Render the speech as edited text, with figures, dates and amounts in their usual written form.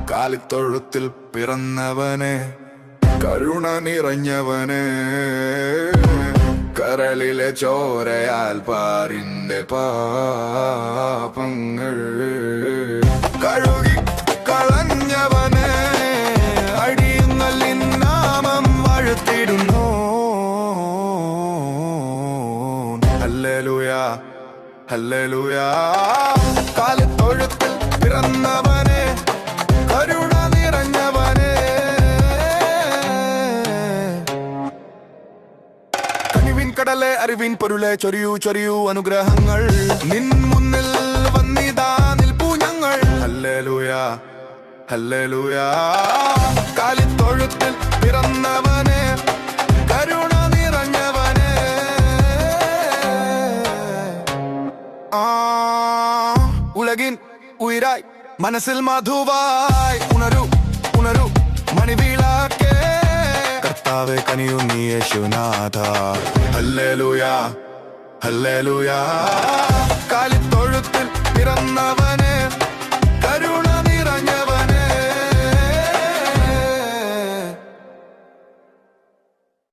കാലിത്തൊഴുത്തിൽ പിറന്നവനെ, കരുണ നിറഞ്ഞവനെ, കരളിലെ ചോരയാൽ പാരിന്റെ പാപങ്ങൾ കഴുകി കളഞ്ഞവനെ, അടിയുന്നല്ലിൻ നാമം വാഴ്ത്തിടുന്നു. Hallelujah hallelujah. കാലിത്തൊഴുത്തിൽ പിറന്നവനെ, കരുണ നിറഞ്ഞവനെ, കനിവിൻ കടലെ അറിവിൻ പൊരുളെ ചൊരിയൂ ചൊരിയൂ അനുഗ്രഹങ്ങൾ. നിൻ മുന്നിൽ വന്നിതാ നിൽപ്പൂ ഞങ്ങൾ. Hallelujah hallelujah. കാലിത്തൊഴുത്തിൽ പിറന്നവനെ, കരുണ നിറഞ്ഞവനെ, ഉലകിൻ ഉയരായി മനസ്സിൽ മധുവായി ഉണരൂ ഉണരൂ മണിവിളക്കേ. കർത്താവേ കനിയൂ നീ യേശുനാഥ. Hallelujah hallelujah. കാലിത്തൊഴുത്തിൽ പിറന്നവൻ